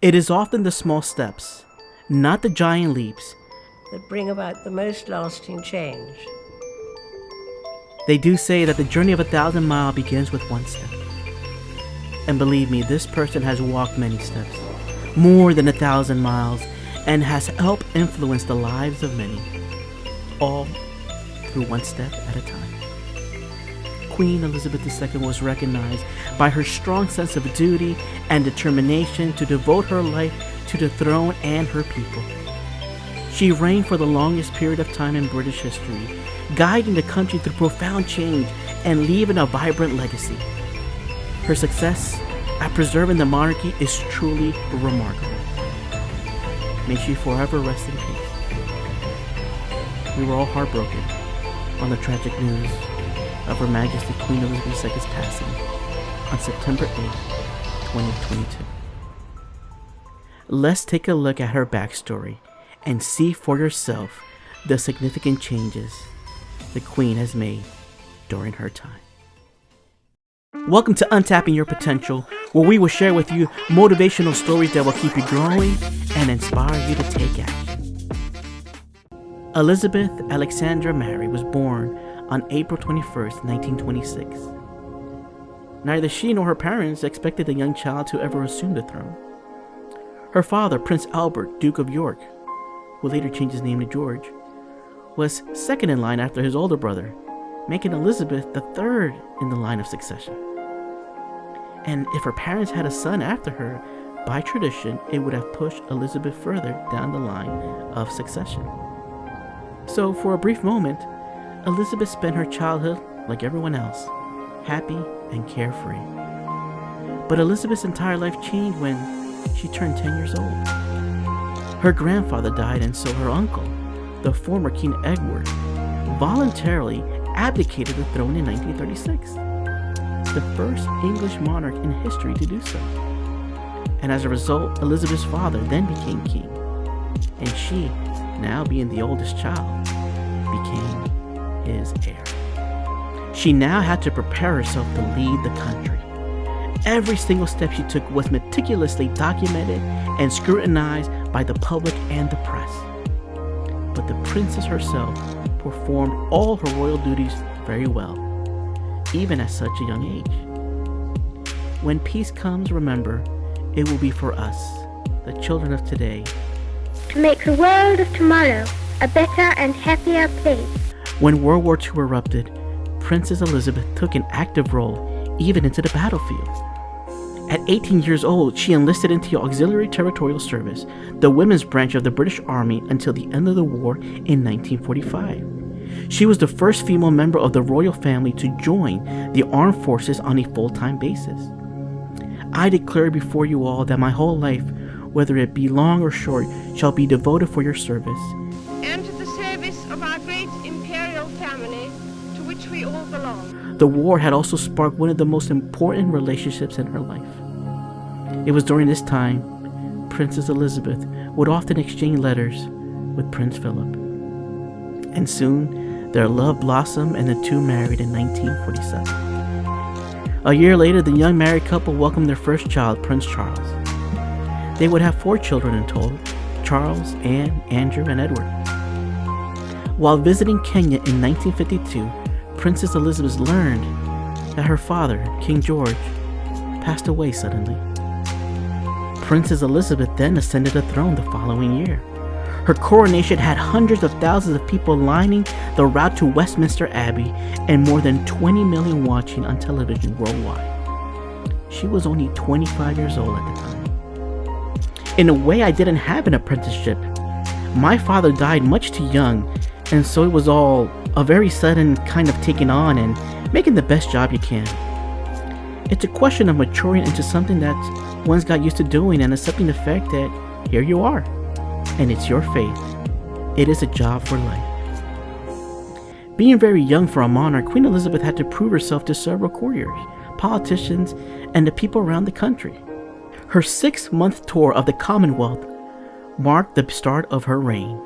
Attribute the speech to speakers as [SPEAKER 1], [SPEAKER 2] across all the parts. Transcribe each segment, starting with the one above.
[SPEAKER 1] It is often the small steps, not the giant leaps,
[SPEAKER 2] that bring about the most lasting change.
[SPEAKER 1] They do say that the journey of 1,000 miles begins with one step. And believe me, this person has walked many steps, more than 1,000 miles, and has helped influence the lives of many, all through one step at a time. Queen Elizabeth II was recognized by her strong sense of duty and determination to devote her life to the throne and her people. She reigned for the longest period of time in British history, guiding the country through profound change and leaving a vibrant legacy. Her success at preserving the monarchy is truly remarkable. May she forever rest in peace. We were all heartbroken on the tragic news of Her Majesty Queen Elizabeth II's passing on September 8, 2022. Let's take a look at her backstory and see for yourself the significant changes the Queen has made during her time. Welcome to Untapping Your Potential, where we will share with you motivational stories that will keep you growing and inspire you to take action. Elizabeth Alexandra Mary was born on April 21st, 1926. Neither she nor her parents expected the young child to ever assume the throne. Her father, Prince Albert, Duke of York, who later changed his name to George, was second in line after his older brother, making Elizabeth the third in the line of succession. And if her parents had a son after her, by tradition, it would have pushed Elizabeth further down the line of succession. So for a brief moment, Elizabeth spent her childhood like everyone else, happy and carefree. But Elizabeth's entire life changed when she turned 10 years old. Her grandfather died, and so her uncle, the former King Edward, voluntarily abdicated the throne in 1936, the first English monarch in history to do so. And as a result, Elizabeth's father then became king, and she, now being the oldest child, became his heir. She now had to prepare herself to lead the country. Every single step she took was meticulously documented and scrutinized by the public and the press. But the princess herself performed all her royal duties very well, even at such a young age. When peace comes, remember, it will be for us, the children of today,
[SPEAKER 3] to make the world of tomorrow a better and happier place.
[SPEAKER 1] When World War II erupted, Princess Elizabeth took an active role even into the battlefield. At 18 years old, she enlisted into the Auxiliary Territorial Service, the women's branch of the British Army, until the end of the war in 1945. She was the first female member of the royal family to join the armed forces on a full-time basis. I declare before you all that my whole life, whether it be long or short, shall be devoted for your service,
[SPEAKER 4] and to the service of our great imperial family, to which we all belong.
[SPEAKER 1] The war had also sparked one of the most important relationships in her life. It was during this time Princess Elizabeth would often exchange letters with Prince Philip. And soon their love blossomed and the two married in 1947. A year later, the young married couple welcomed their first child, Prince Charles. They would have 4 children in total: Charles, Anne, Andrew, and Edward. While visiting Kenya in 1952, Princess Elizabeth learned that her father, King George, passed away suddenly. Princess Elizabeth then ascended the throne the following year. Her coronation had hundreds of thousands of people lining the route to Westminster Abbey and more than 20 million watching on television worldwide. She was only 25 years old at the time. In a way, I didn't have an apprenticeship. My father died much too young, and so it was all a very sudden kind of taking on and making the best job you can. It's a question of maturing into something that one's got used to doing and accepting the fact that here you are, and it's your faith. It is a job for life. Being very young for a monarch, Queen Elizabeth had to prove herself to several courtiers, politicians, and the people around the country. Her 6-month tour of the Commonwealth marked the start of her reign.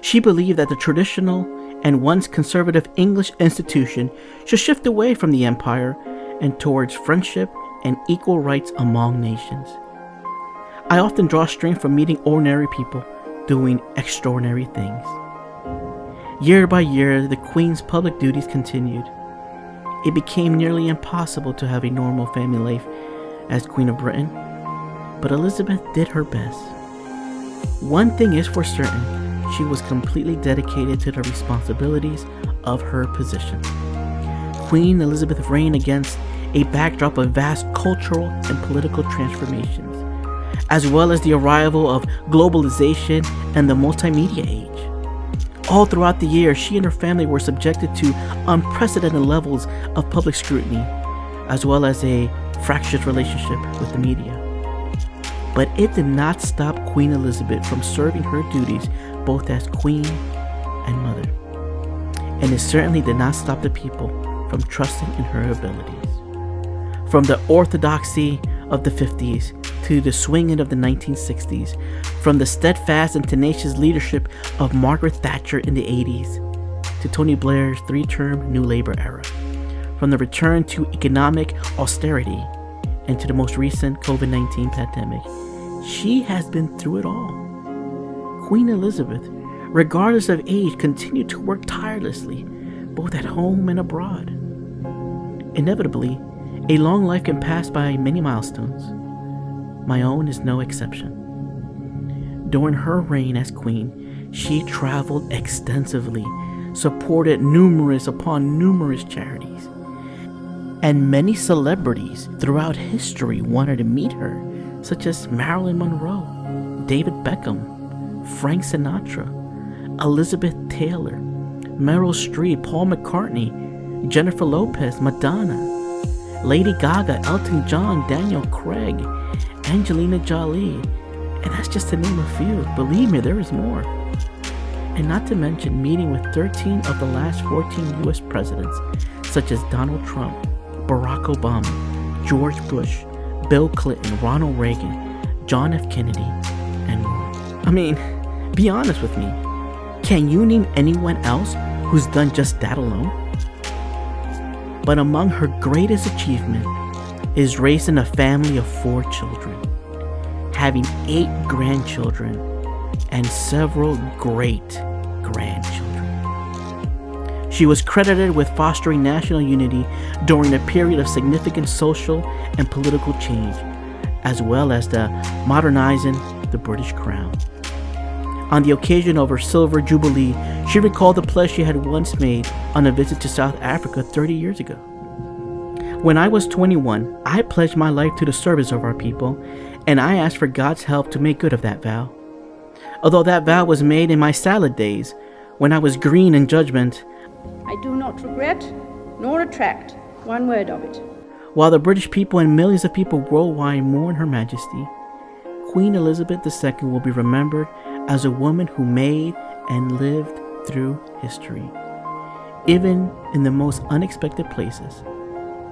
[SPEAKER 1] She believed that the traditional and once conservative English institution should shift away from the empire and towards friendship and equal rights among nations. I often draw strength from meeting ordinary people doing extraordinary things. Year by year, the Queen's public duties continued. It became nearly impossible to have a normal family life as Queen of Britain, but Elizabeth did her best. One thing is for certain, she was completely dedicated to the responsibilities of her position. Queen Elizabeth reigned against a backdrop of vast cultural and political transformations, as well as the arrival of globalization and the multimedia age. All throughout the year, she and her family were subjected to unprecedented levels of public scrutiny, as well as a fractious relationship with the media. But it did not stop Queen Elizabeth from serving her duties both as queen and mother. And it certainly did not stop the people from trusting in her abilities. From the orthodoxy of the 50s to the swinging of the 1960s, from the steadfast and tenacious leadership of Margaret Thatcher in the 80s to Tony Blair's 3-term New Labour era, from the return to economic austerity and to the most recent COVID-19 pandemic, she has been through it all. Queen Elizabeth, regardless of age, continued to work tirelessly, both at home and abroad. Inevitably, a long life can pass by many milestones. My own is no exception. During her reign as queen, she traveled extensively, supported numerous upon numerous charities, and many celebrities throughout history wanted to meet her, such as Marilyn Monroe, David Beckham, Frank Sinatra, Elizabeth Taylor, Meryl Streep, Paul McCartney, Jennifer Lopez, Madonna, Lady Gaga, Elton John, Daniel Craig, Angelina Jolie, and that's just to name a few. Believe me, there is more. And not to mention meeting with 13 of the last 14 US presidents, such as Donald Trump, Barack Obama, George Bush, Bill Clinton, Ronald Reagan, John F. Kennedy, and more. I mean, be honest with me. Can you name anyone else who's done just that alone? But among her greatest achievement is raising a family of 4 children, having 8 grandchildren, and several great-grandchildren. She was credited with fostering national unity during a period of significant social and political change, as well as the modernizing the British crown. On the occasion of her Silver Jubilee, she recalled the pledge she had once made on a visit to South Africa 30 years ago. When I was 21, I pledged my life to the service of our people, and I asked for God's help to make good of that vow. Although that vow was made in my salad days, when I was green in judgment,
[SPEAKER 5] I do not regret nor retract one word of it.
[SPEAKER 1] While the British people and millions of people worldwide mourn Her Majesty, Queen Elizabeth II will be remembered as a woman who made and lived through history. Even in the most unexpected places,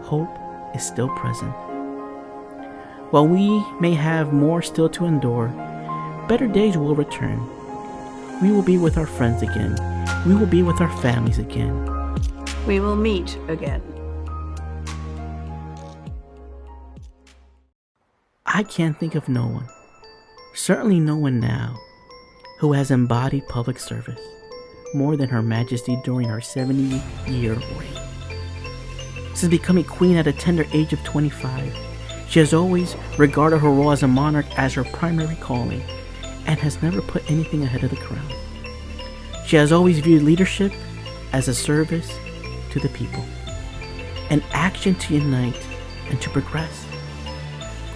[SPEAKER 1] hope is still present. While we may have more still to endure, better days will return. We will be with our friends again. We will be with our families again.
[SPEAKER 2] We will meet again.
[SPEAKER 1] I can't think of no one, certainly no one now, who has embodied public service more than Her Majesty during her 70-year reign. Since becoming queen at a tender age of 25, she has always regarded her role as a monarch as her primary calling and has never put anything ahead of the crown. She has always viewed leadership as a service to the people, an action to unite and to progress.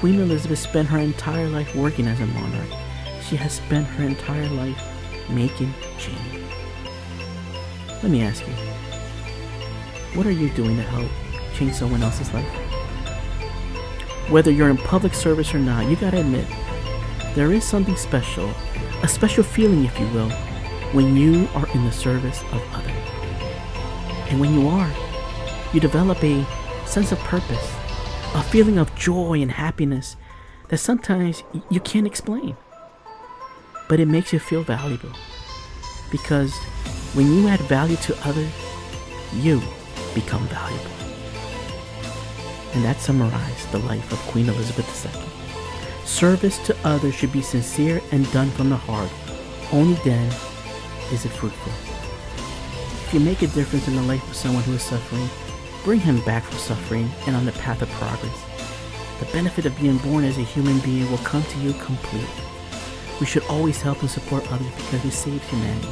[SPEAKER 1] Queen Elizabeth spent her entire life working as a monarch. She has spent her entire life making change. Let me ask you, what are you doing to help change someone else's life? Whether you're in public service or not, you gotta admit, there is something special, a special feeling, if you will, when you are in the service of others. And when you are, you develop a sense of purpose, a feeling of joy and happiness that sometimes you can't explain. But it makes you feel valuable, because when you add value to others, you become valuable. And that summarized the life of Queen Elizabeth II. Service to others should be sincere and done from the heart. Only then is it fruitful. If you make a difference in the life of someone who is suffering, bring him back from suffering and on the path of progress. The benefit of being born as a human being will come to you complete. We should always help and support others because it saves humanity.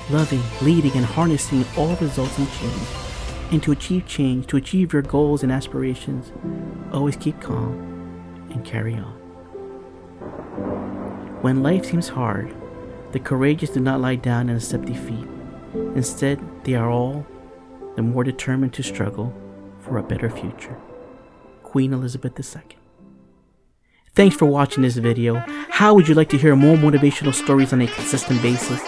[SPEAKER 1] Loving, leading, and harnessing all results in change. And to achieve change, to achieve your goals and aspirations, always keep calm and carry on. When life seems hard, the courageous do not lie down and accept defeat. Instead, they are all the more determined to struggle for a better future. Queen Elizabeth II. Thanks for watching this video. How would you like to hear more motivational stories on a consistent basis?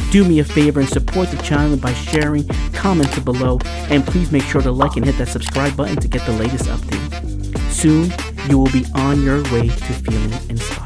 [SPEAKER 1] Do me a favor and support the channel by sharing, commenting below, and please make sure to like and hit that subscribe button to get the latest update. Soon, you will be on your way to feeling inspired.